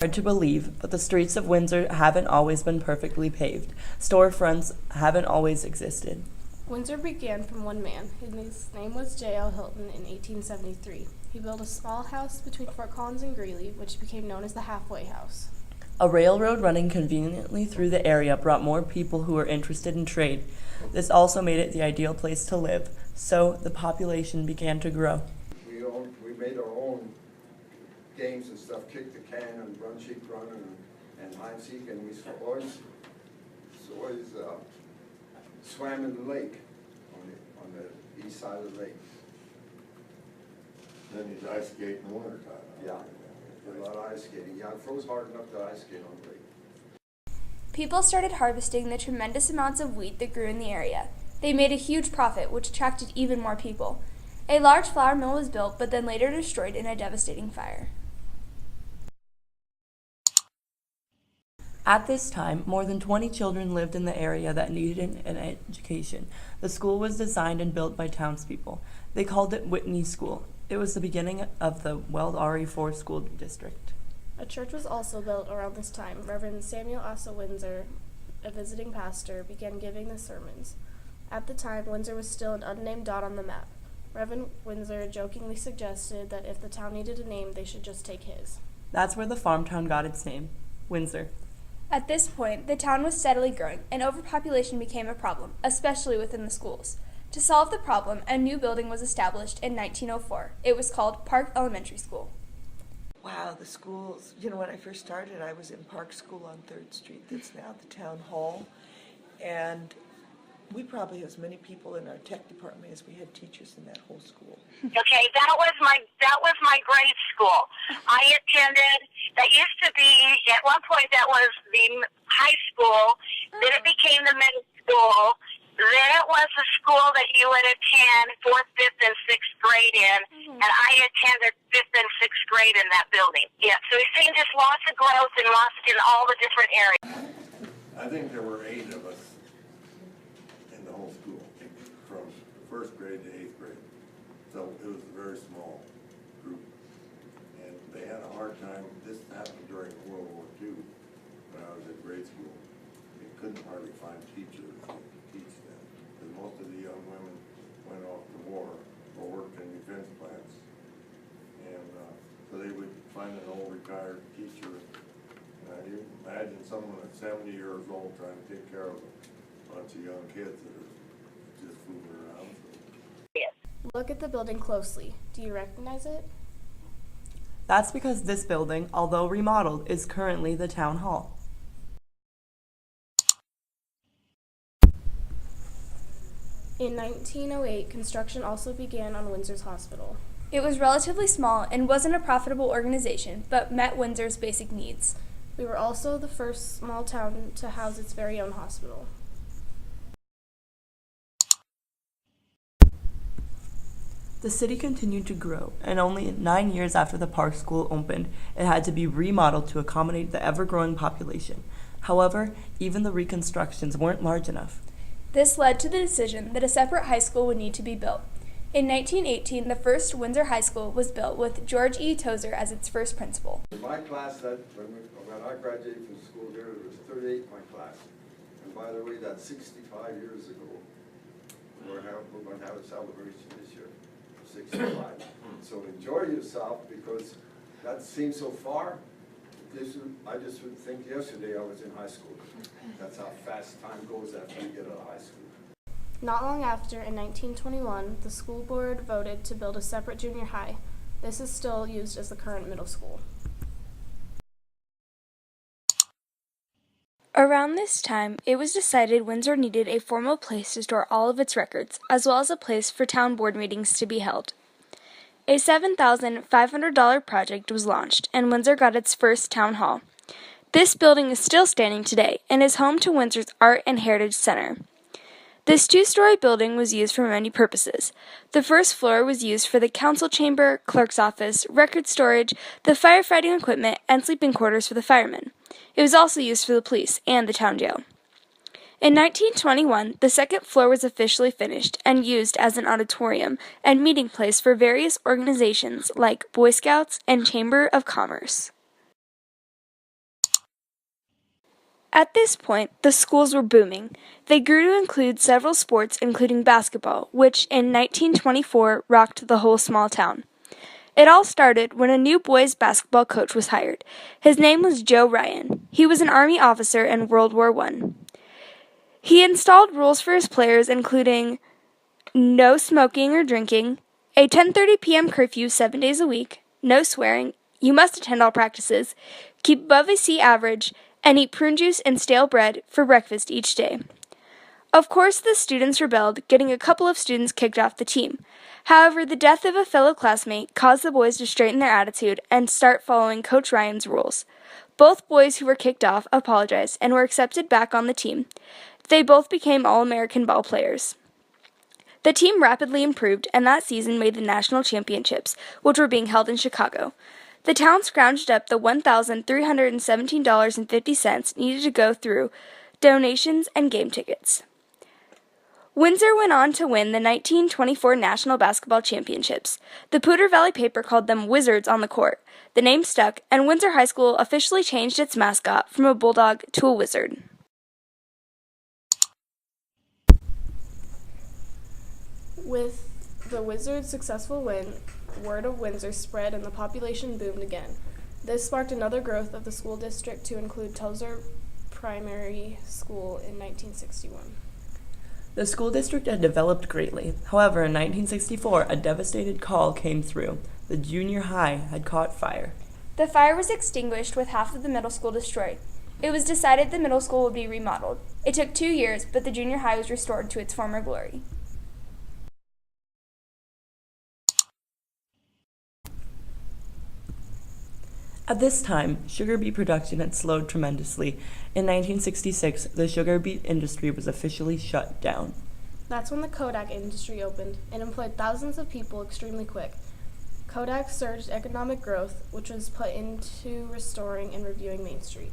Hard to believe, but the streets of Windsor haven't always been perfectly paved. Storefronts haven't always existed. Windsor began from one man. His name was J.L. Hilton in 1873. He built a small house between Fort Collins and Greeley, which became known as the Halfway House. A railroad running conveniently through the area brought more people who were interested in trade. This also made it the ideal place to live, so the population began to grow. We made our own games and stuff, kick the can and run, sheep run and hide and seek, and we always swam in the lake, on the east side of the lake. Then you'd ice skate in the winter time. Yeah, a lot of ice skating. Yeah, it froze hard enough to ice skate on the lake. People started harvesting the tremendous amounts of wheat that grew in the area. They made a huge profit, which attracted even more people. A large flour mill was built, but then later destroyed in a devastating fire. At this time, more than 20 children lived in the area that needed an education. The school was designed and built by townspeople. They called it Whitney School. It was the beginning of the Weld RE4 school district. A church was also built around this time. Reverend Samuel Asa Windsor, a visiting pastor, began giving the sermons. At the time, Windsor was still an unnamed dot on the map. Reverend Windsor jokingly suggested that if the town needed a name, they should just take his. That's where the farm town got its name, Windsor. At this point, the town was steadily growing, and overpopulation became a problem, especially within the schools. To solve the problem, a new building was established in 1904. It was called Park Elementary School. Wow, the schools. You know, when I first started, I was in Park School on 3rd Street. That's now the town hall. And we probably have as many people in our tech department as we had teachers in that whole school. Okay, that was my grade school. I attended. That used to be at one point that was the high school. Then it became the middle school. Then it was the school that you would attend 4th, 5th, and 6th grade in, and I attended 5th and 6th grade in that building. Yeah, so we've seen just lots of growth and lots in all the different areas. I think there were 8 of us in the whole school, from 1st grade to 8th grade. So it was a very small group. And they had a hard time. This happened during World War II when I was at grade school. They couldn't hardly find teachers to teach them, because most of the young women went off to war or worked in defense plants. And so they would find an old retired teacher. You imagine someone at 70 years old trying to take care of a bunch of young kids that are just fooling around. Look at the building closely. Do you recognize it? That's because this building, although remodeled, is currently the town hall. In 1908, construction also began on Windsor's hospital. It was relatively small and wasn't a profitable organization, but met Windsor's basic needs. We were also the first small town to house its very own hospital. The city continued to grow, and only 9 years after the Park School opened, it had to be remodeled to accommodate the ever-growing population. However, even the reconstructions weren't large enough. This led to the decision that a separate high school would need to be built. In 1918, the first Windsor High School was built with George E. Tozer as its first principal. In my class, when I graduated from school here, there was 38 in my class. And by the way, that's 65 years ago. We're going to have a celebration this year, 65. So enjoy yourself, because that seems so far. I just would think yesterday I was in high school. That's how fast time goes after you get out of high school. Not long after, in 1921, the school board voted to build a separate junior high. This is still used as the current middle school. Around this time, it was decided Windsor needed a formal place to store all of its records, as well as a place for town board meetings to be held. A $7,500 project was launched, and Windsor got its first town hall. This building is still standing today and is home to Windsor's Art and Heritage Center. This 2-story building was used for many purposes. The first floor was used for the council chamber, clerk's office, record storage, the firefighting equipment, and sleeping quarters for the firemen. It was also used for the police and the town jail. In 1921, the second floor was officially finished and used as an auditorium and meeting place for various organizations like Boy Scouts and Chamber of Commerce. At this point, the schools were booming. They grew to include several sports, including basketball, which in 1924 rocked the whole small town. It all started when a new boys' basketball coach was hired. His name was Joe Ryan. He was an Army officer in World War I. He installed rules for his players, including no smoking or drinking, a 10:30 p.m. curfew 7 days a week, no swearing, you must attend all practices, keep above a C average, and eat prune juice and stale bread for breakfast each day. Of course, the students rebelled, getting a couple of students kicked off the team. However, the death of a fellow classmate caused the boys to straighten their attitude and start following Coach Ryan's rules. Both boys who were kicked off apologized and were accepted back on the team. They both became All-American ball players. The team rapidly improved, and that season made the national championships, which were being held in Chicago. The town scrounged up the $1,317.50 needed to go through donations and game tickets. Windsor went on to win the 1924 National Basketball Championships. The Poudre Valley paper called them Wizards on the court. The name stuck, and Windsor High School officially changed its mascot from a bulldog to a wizard. With the Wizards' successful win, word of Windsor spread and the population boomed again. This sparked another growth of the school district to include Tozer Primary School in 1961. The school district had developed greatly. However, in 1964, a devastating call came through. The junior high had caught fire. The fire was extinguished with half of the middle school destroyed. It was decided the middle school would be remodeled. It took 2 years, but the junior high was restored to its former glory. At this time, sugar beet production had slowed tremendously. In 1966, the sugar beet industry was officially shut down. That's when the Kodak industry opened. It employed thousands of people extremely quick. Kodak surged economic growth, which was put into restoring and reviewing Main Street.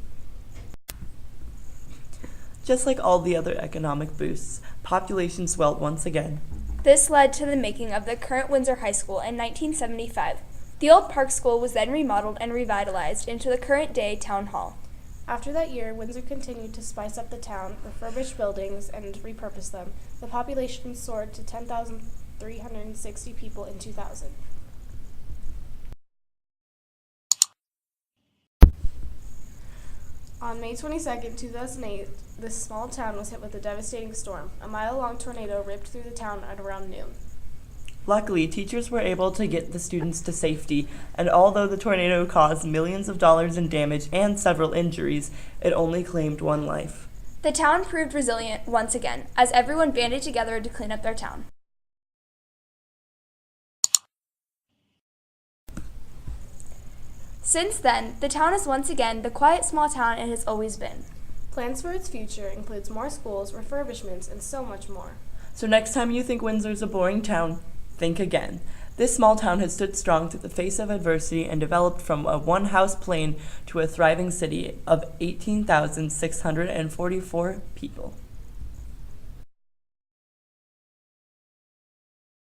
Just like all the other economic boosts, population swelled once again. This led to the making of the current Windsor High School in 1975. The old Park School was then remodeled and revitalized into the current-day Town Hall. After that year, Windsor continued to spice up the town, refurbish buildings, and repurpose them. The population soared to 10,360 people in 2000. On May 22, 2008, this small town was hit with a devastating storm. A mile-long tornado ripped through the town at around noon. Luckily, teachers were able to get the students to safety, and although the tornado caused millions of dollars in damage and several injuries, it only claimed one life. The town proved resilient once again, as everyone banded together to clean up their town. Since then, the town is once again the quiet small town it has always been. Plans for its future includes more schools, refurbishments, and so much more. So next time you think Windsor's a boring town, think again. This small town has stood strong through the face of adversity and developed from a one-house plain to a thriving city of 18,644 people.